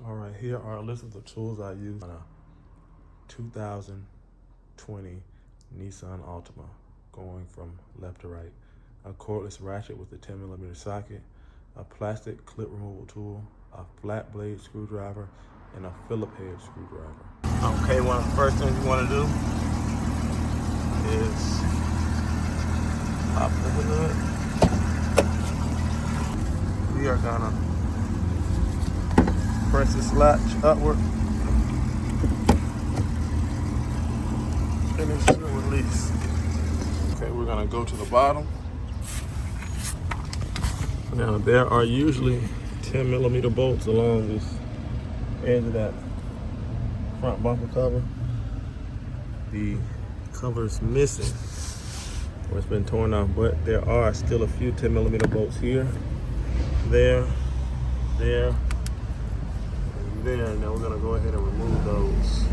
All right, here are a list of the tools I use on a 2020 Nissan Altima, going from left to right. A cordless ratchet with a 10mm socket, a plastic clip removal tool, a flat blade screwdriver, and a Phillip head screwdriver. Okay, one of the first things you want to do is pop the hood. We are gonna press this latch upward and it should release. Okay, we're gonna go to the bottom. Now there are usually 10mm bolts along this edge of that front bumper cover. The cover is missing, or it's been torn off, but there are still a few 10mm bolts here, there, and there. Now we're gonna go ahead and remove those.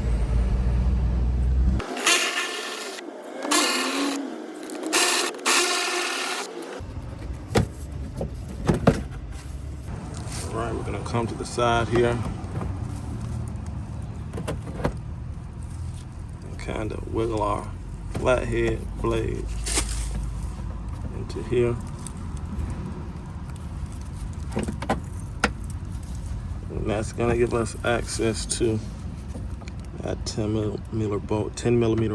All right, we're gonna come to the side here and kind of wiggle our flathead blade into here. And that's gonna give us access to that 10mm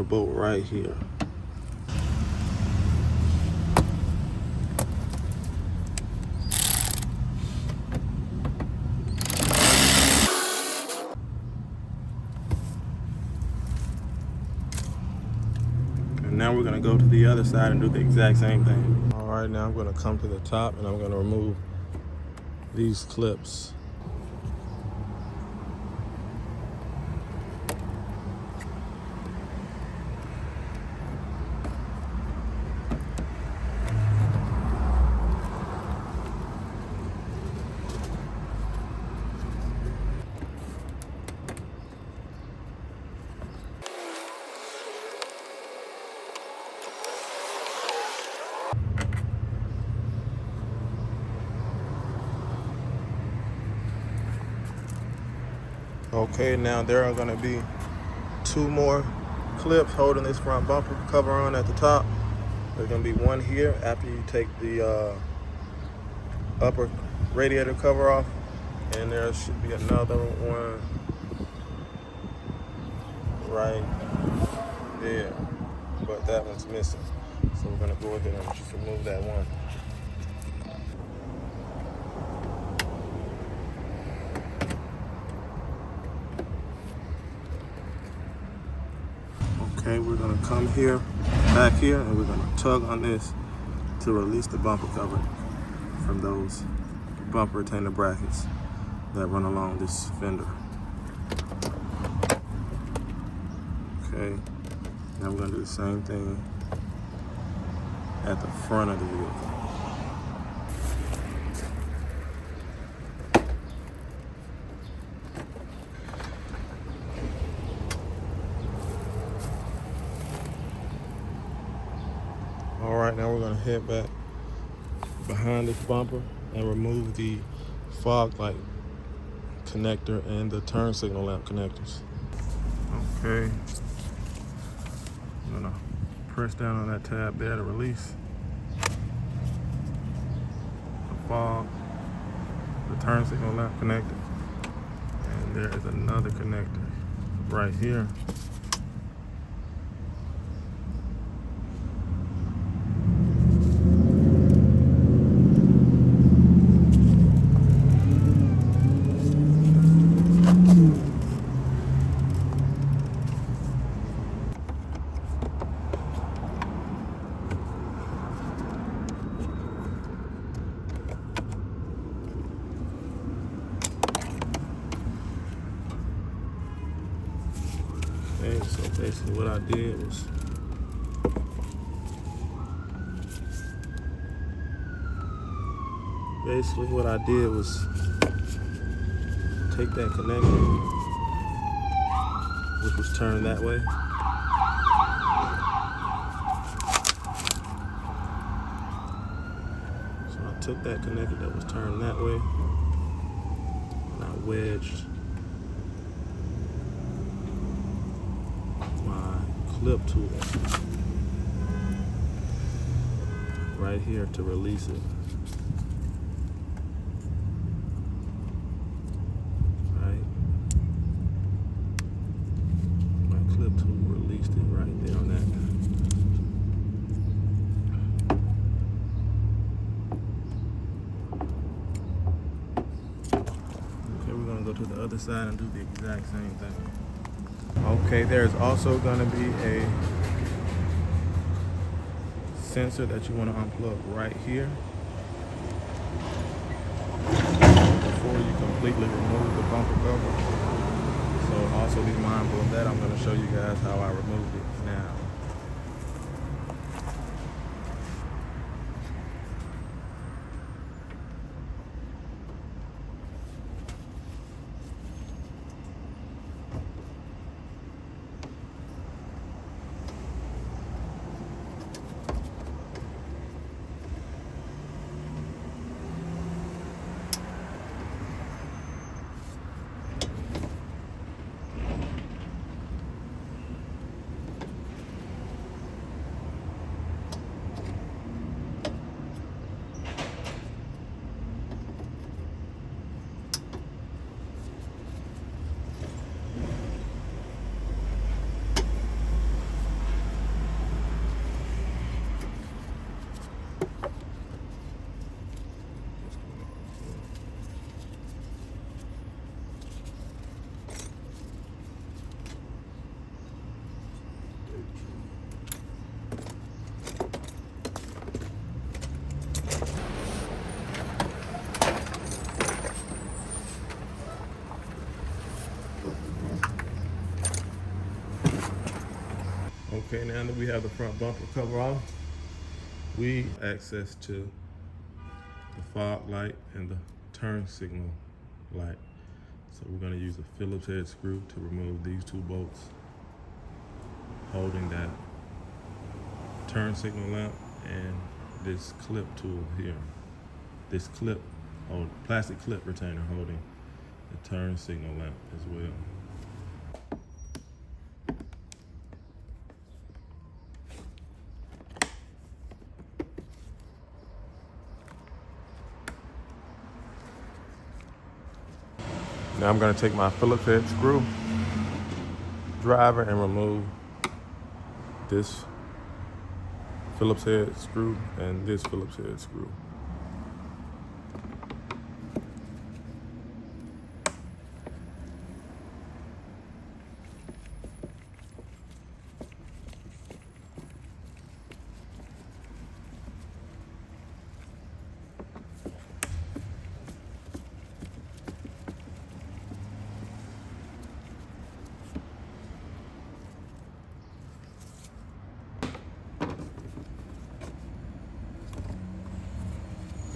bolt right here. And now we're gonna go to the other side and do the exact same thing. All right, now I'm gonna come to the top and I'm gonna remove these clips. Okay, now there are gonna be 2 more clips holding this front bumper cover on at the top. There's gonna be one here after you take the upper radiator cover off, and there should be another one right there, but that one's missing. So we're gonna go ahead and just remove that one. Okay, we're gonna come here, back here, and we're gonna tug on this to release the bumper cover from those bumper retainer brackets that run along this fender. Okay, now we're gonna do the same thing at the front of the vehicle. All right, now we're gonna head back behind this bumper and remove the fog light connector and the turn signal lamp connectors. Okay, I'm gonna press down on that tab there to release the fog, the turn signal lamp connector, and there is another connector right here. Okay, so basically what I did was take that connector, which was turned that way, so I took that connector that was turned that way and I wedged clip tool right here to release it. Right? My clip tool released it right there on that. Okay, we're gonna go to the other side and do the exact same thing. Okay, there's also going to be a sensor that you want to unplug right here before you completely remove the bumper cover. So also be mindful of that. I'm going to show you guys how I removed it now. Okay, now that we have the front bumper cover off, we have access to the fog light and the turn signal light. So we're going to use a Phillips head screw to remove these two bolts holding that turn signal lamp and this clip tool here. This clip, plastic clip retainer holding the turn signal lamp as well. Now I'm going to take my Phillips head screw driver and remove this Phillips head screw and this Phillips head screw.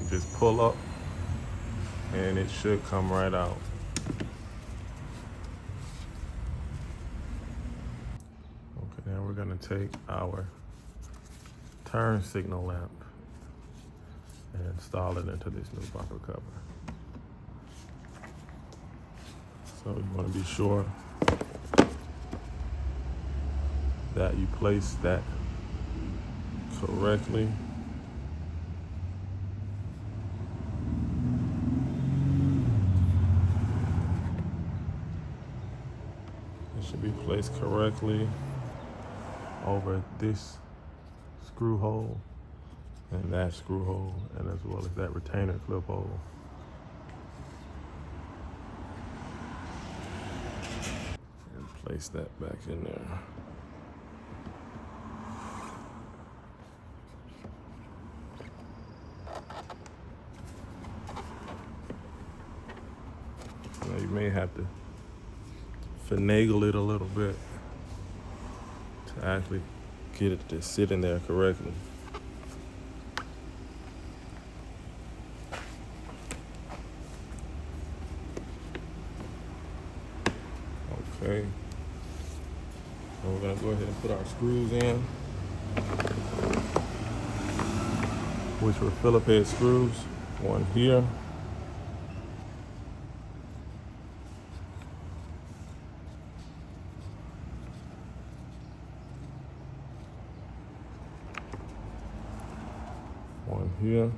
Just pull up and it should come right out. Okay, now we're gonna take our turn signal lamp and install it into this new bumper cover. So you wanna be sure that you place that correctly. Should be placed correctly over this screw hole and that screw hole, and as well as that retainer clip hole. And place that back in there. Now you may have to finagle it a little bit to actually get it to sit in there correctly. Okay. And we're gonna go ahead and put our screws in, which were Phillips head screws. One here. here.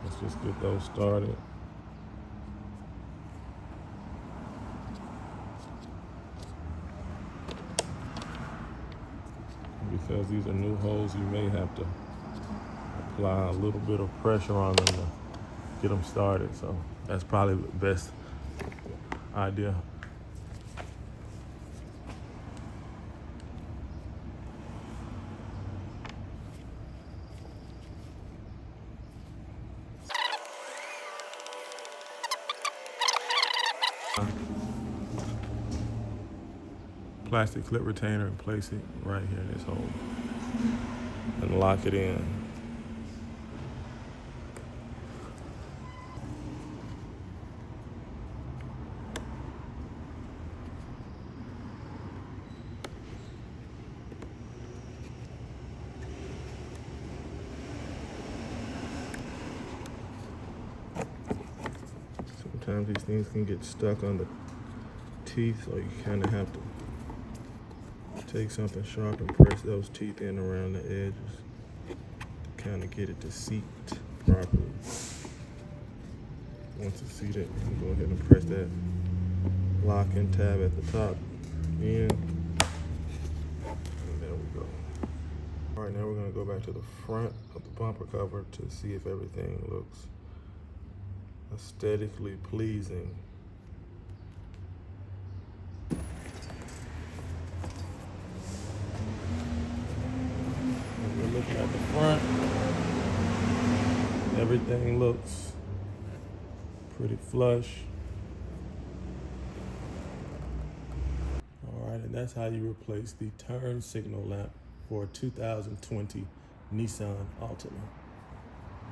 Let's just get those started. Because these are new holes, you may have to apply a little bit of pressure on them to get them started. So that's probably the best idea. Plastic clip retainer and place it right here in this hole and lock it in. Sometimes these things can get stuck on the teeth, so you kind of have to take something sharp and press those teeth in around the edges to kind of get it to seat properly. Once it's seated, you can go ahead and press that lock and tab at the top in, and there we go. All right, now we're gonna go back to the front of the bumper cover to see if everything looks aesthetically pleasing. We're looking at the front. Everything looks pretty flush. All right, and that's how you replace the turn signal lamp for a 2020 Nissan Altima.